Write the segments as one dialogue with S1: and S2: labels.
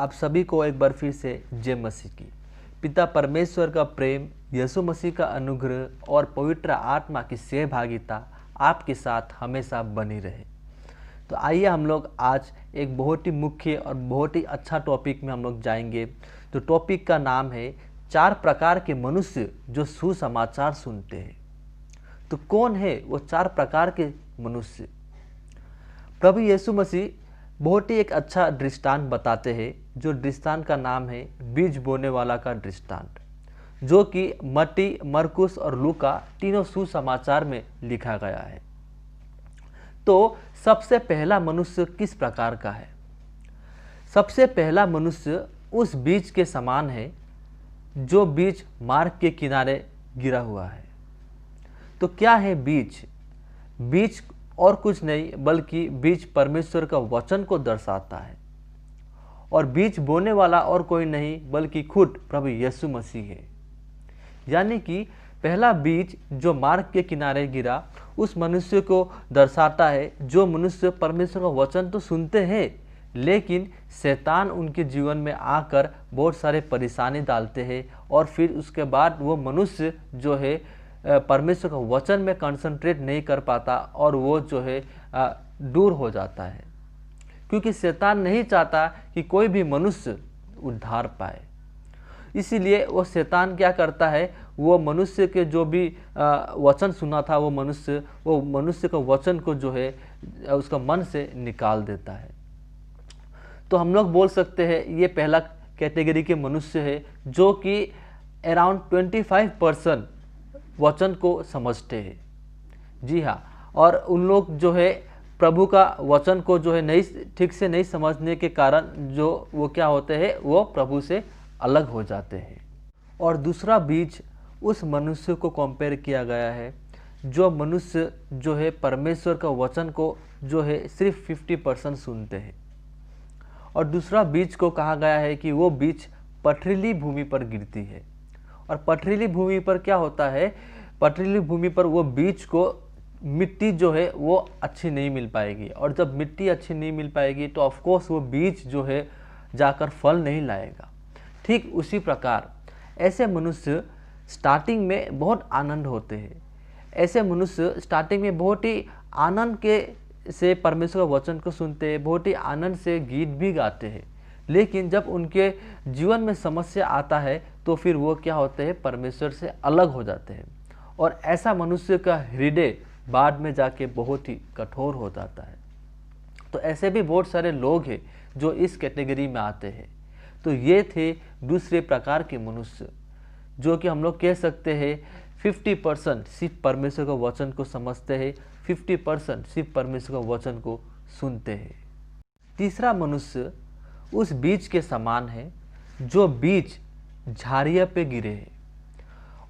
S1: आप सभी को एक बार फिर से जय मसीह की। पिता परमेश्वर का प्रेम, यीशु मसीह का अनुग्रह और पवित्र आत्मा की सहभागिता आपके साथ हमेशा बनी रहे। तो आइए हम लोग आज एक बहुत ही मुख्य और बहुत ही अच्छा टॉपिक में हम लोग जाएंगे। तो टॉपिक का नाम है 4 प्रकार के मनुष्य जो सुसमाचार सुनते हैं। तो कौन है वो 4 प्रकार के मनुष्य? प्रभु यीशु मसीह बहुत ही एक अच्छा दृष्टांत बताते हैं, जो दृष्टांत का नाम है बीज बोने वाला का दृष्टांत, जो कि मत्ती, मरकुस और लूका तीनों सुसमाचार में लिखा गया है। तो सबसे पहला मनुष्य किस प्रकार का है? सबसे पहला मनुष्य उस बीज के समान है जो बीज मार्ग के किनारे गिरा हुआ है। तो क्या है बीज? बीज और कुछ नहीं बल्कि बीज परमेश्वर का वचन को दर्शाता है, और बीज बोने वाला और कोई नहीं बल्कि खुद प्रभु यीशु मसीह है। यानी कि पहला बीज जो मार्ग के किनारे गिरा उस मनुष्य को दर्शाता है, जो मनुष्य परमेश्वर का वचन तो सुनते हैं लेकिन शैतान उनके जीवन में आकर बहुत सारे परेशानी डालते हैं, और फिर उसके बाद वो मनुष्य जो है परमेश्वर का वचन में कंसंट्रेट नहीं कर पाता और वो जो है दूर हो जाता है, क्योंकि शैतान नहीं चाहता कि कोई भी मनुष्य उद्धार पाए। इसीलिए वो शैतान क्या करता है, वो मनुष्य के जो भी वचन सुना था वो मनुष्य का वचन को जो है उसका मन से निकाल देता है। तो हम लोग बोल सकते हैं ये पहला कैटेगरी के मनुष्य है, जो कि अराउंड 25% वचन को समझते हैं। जी हाँ, और उन लोग जो है प्रभु का वचन को जो है नहीं ठीक से नहीं समझने के कारण जो वो क्या होते हैं, वो प्रभु से अलग हो जाते हैं। और दूसरा बीज उस मनुष्य को कंपेयर किया गया है जो मनुष्य जो है परमेश्वर का वचन को जो है सिर्फ 50% सुनते हैं। और दूसरा बीज को कहा गया है कि वो बीज पथरीली भूमि पर गिरती है। और पथरीली भूमि पर क्या होता है, पथरीली भूमि पर वो बीज को मिट्टी जो है वो अच्छी नहीं मिल पाएगी, और जब मिट्टी अच्छी नहीं मिल पाएगी तो ऑफकोर्स वो बीज जो है जाकर फल नहीं लाएगा। ठीक उसी प्रकार ऐसे मनुष्य स्टार्टिंग में बहुत आनंद होते हैं। ऐसे मनुष्य स्टार्टिंग में बहुत ही आनंद के से परमेश्वर का वचन को सुनते हैं, बहुत ही आनंद से गीत भी गाते हैं, लेकिन जब उनके जीवन में समस्या आता है तो फिर वो क्या होते हैं, परमेश्वर से अलग हो जाते हैं। और ऐसा मनुष्य का हृदय बाद में जाके बहुत ही कठोर हो जाता है। तो ऐसे भी बहुत सारे लोग हैं जो इस कैटेगरी में आते हैं। तो ये थे दूसरे प्रकार के मनुष्य, जो कि हम लोग कह सकते हैं 50% सिर्फ परमेश्वर का वचन को समझते हैं, 50% सिर्फ परमेश्वर का वचन को सुनते हैं। तीसरा मनुष्य उस बीज के समान है जो बीज झाड़ियों पे गिरे हैं।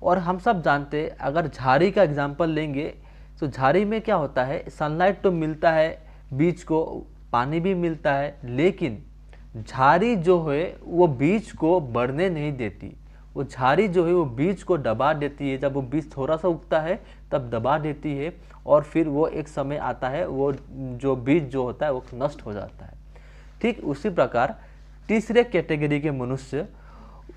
S1: और हम सब जानते हैं, अगर झाड़ी का एग्जाम्पल लेंगे तो झाड़ी में क्या होता है, सनलाइट तो मिलता है, बीज को पानी भी मिलता है, लेकिन झाड़ी जो है वो बीज को बढ़ने नहीं देती। वो झाड़ी जो है वो बीज को दबा देती है। जब वो बीज थोड़ा सा उगता है तब दबा देती है, और फिर वो एक समय आता है वो जो बीज जो होता है वो नष्ट हो जाता है। ठीक उसी प्रकार तीसरे कैटेगरी के मनुष्य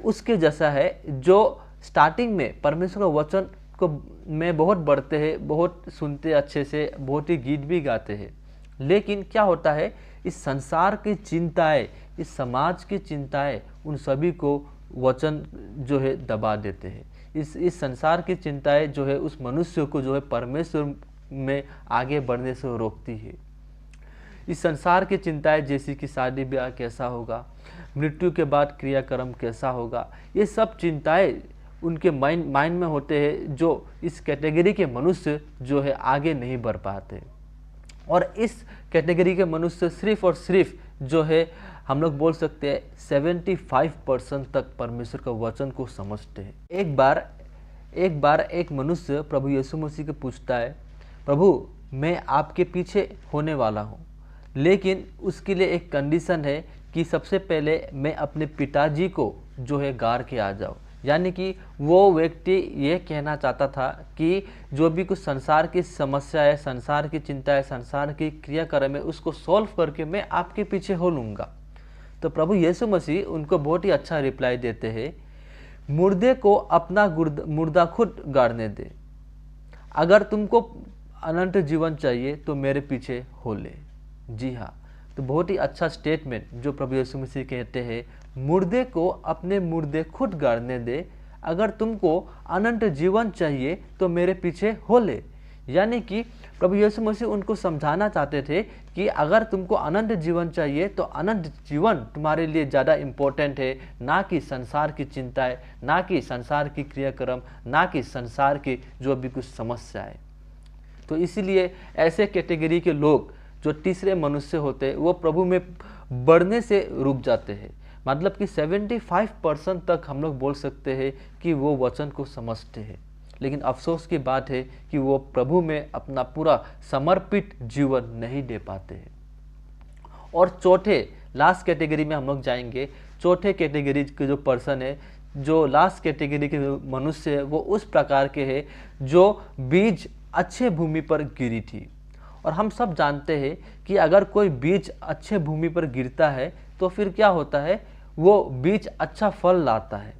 S1: उसके जैसा है, जो स्टार्टिंग में परमेश्वर का वचन को में बहुत बढ़ते हैं, बहुत सुनते अच्छे से, बहुत ही गीत भी गाते हैं, लेकिन क्या होता है, इस संसार की चिंताएं, इस समाज की चिंताएं उन सभी को वचन जो है दबा देते हैं। इस संसार की चिंताएं जो है उस मनुष्य को जो है परमेश्वर में आगे बढ़ने से रोकती है। इस संसार की चिंताएं जैसे कि शादी ब्याह कैसा होगा, मृत्यु के बाद क्रियाक्रम कैसा होगा, ये सब चिंताएं उनके माइंड में होते हैं, जो इस कैटेगरी के मनुष्य जो है आगे नहीं बढ़ पाते। और इस कैटेगरी के मनुष्य सिर्फ और सिर्फ जो है हम लोग बोल सकते हैं 75% तक परमेश्वर का वचन को समझते हैं। एक बार एक मनुष्य प्रभु यीशु मसीह को पूछता है, प्रभु मैं आपके पीछे होने वाला हूँ, लेकिन उसके लिए एक कंडीशन है कि सबसे पहले मैं अपने पिताजी को जो है गार के आ जाऊँ। यानी कि वो व्यक्ति ये कहना चाहता था कि जो भी कुछ संसार की समस्या है, संसार की चिंता है, संसार की क्रियाक्रम है, उसको सॉल्व करके मैं आपके पीछे हो लूँगा। तो प्रभु यीशु मसीह उनको बहुत ही अच्छा रिप्लाई देते हैं, मुर्दे को अपना मुर्दा खुद गाड़ने दे। अगर तुमको अनंत जीवन चाहिए तो मेरे पीछे हो ले। जी हाँ, तो बहुत ही अच्छा स्टेटमेंट जो प्रभु यीशु मसीह कहते हैं, मुर्दे को अपने मुर्दे खुद गाड़ने दे। अगर तुमको अनंत जीवन चाहिए तो मेरे पीछे हो ले। यानी कि प्रभु यीशु मसीह उनको समझाना चाहते थे कि अगर तुमको अनंत जीवन चाहिए तो अनंत जीवन तुम्हारे लिए ज़्यादा इम्पोर्टेंट है, ना कि संसार की चिंताएं, ना कि संसार की क्रियाक्रम, ना कि संसार की जो भी कुछ समस्याएं। तो इसीलिए ऐसे कैटेगरी के लोग जो तीसरे मनुष्य होते हैं वो प्रभु में बढ़ने से रुक जाते हैं। मतलब कि 75% तक हम लोग बोल सकते हैं कि वो वचन को समझते हैं, लेकिन अफसोस की बात है कि वो प्रभु में अपना पूरा समर्पित जीवन नहीं दे पाते हैं। और चौथे लास्ट कैटेगरी में हम लोग जाएंगे। चौथे कैटेगरी के जो पर्सन है, जो लास्ट कैटेगरी के मनुष्य है, वो उस प्रकार के हैं जो बीज अच्छे भूमि पर गिरी थी। और हम सब जानते हैं कि अगर कोई बीज अच्छे भूमि पर गिरता है तो फिर क्या होता है, वो बीज अच्छा फल लाता है।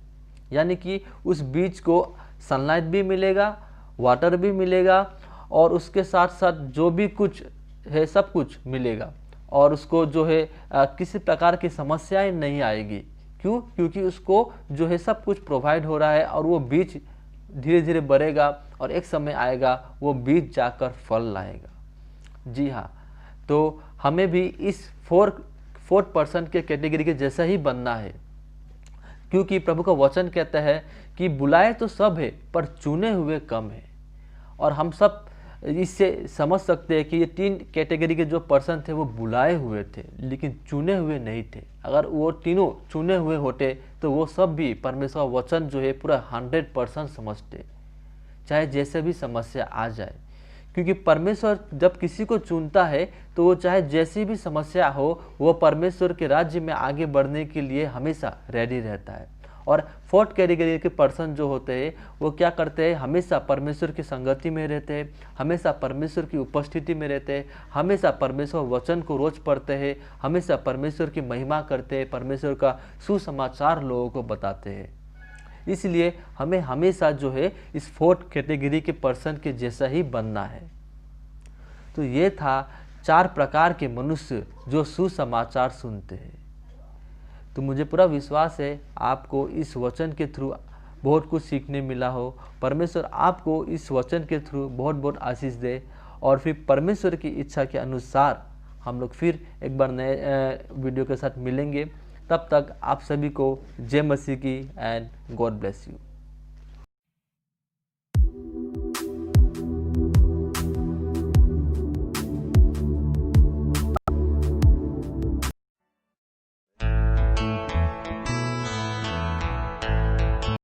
S1: यानी कि उस बीज को सनलाइट भी मिलेगा, वाटर भी मिलेगा, और उसके साथ साथ जो भी कुछ है सब कुछ मिलेगा, और उसको जो है किसी प्रकार की समस्याएं नहीं आएगी। क्यों? क्योंकि उसको जो है सब कुछ प्रोवाइड हो रहा है, और वो बीज धीरे धीरे बढ़ेगा और एक समय आएगा वो बीज जाकर फल लाएगा। जी हाँ, तो हमें भी इस फोर्थ पर्सन के कैटेगरी के जैसा ही बनना है, क्योंकि प्रभु का वचन कहता है कि बुलाए तो सब है पर चुने हुए कम है। और हम सब इससे समझ सकते हैं कि ये तीन कैटेगरी के जो पर्सन थे वो बुलाए हुए थे लेकिन चुने हुए नहीं थे। अगर वो तीनों चुने हुए होते तो वो सब भी परमेश्वर का वचन जो है पूरा 100% समझते, चाहे जैसे भी समस्या आ जाए। क्योंकि परमेश्वर जब किसी को चुनता है तो वो चाहे जैसी भी समस्या हो, वो परमेश्वर के राज्य में आगे बढ़ने के लिए हमेशा रेडी रहता है। और फोर्थ कैटेगरी के पर्सन जो होते हैं वो क्या करते हैं, हमेशा परमेश्वर की संगति में रहते हैं, हमेशा परमेश्वर की उपस्थिति में रहते हैं, हमेशा परमेश्वर वचन को रोज पढ़ते हैं, हमेशा परमेश्वर की महिमा करते हैं, परमेश्वर का सुसमाचार लोगों को बताते हैं। इसलिए हमें हमेशा जो है इस फोर्थ कैटेगरी के पर्सन के जैसा ही बनना है। तो ये था 4 प्रकार के मनुष्य जो सुसमाचार सुनते हैं। तो मुझे पूरा विश्वास है आपको इस वचन के थ्रू बहुत कुछ सीखने मिला हो। परमेश्वर आपको इस वचन के थ्रू बहुत बहुत आशीष दे, और फिर परमेश्वर की इच्छा के अनुसार हम लोग फिर एक बार नए वीडियो के साथ मिलेंगे। तब तक आप सभी को जय मसीह की एंड गॉड ब्लेस यू।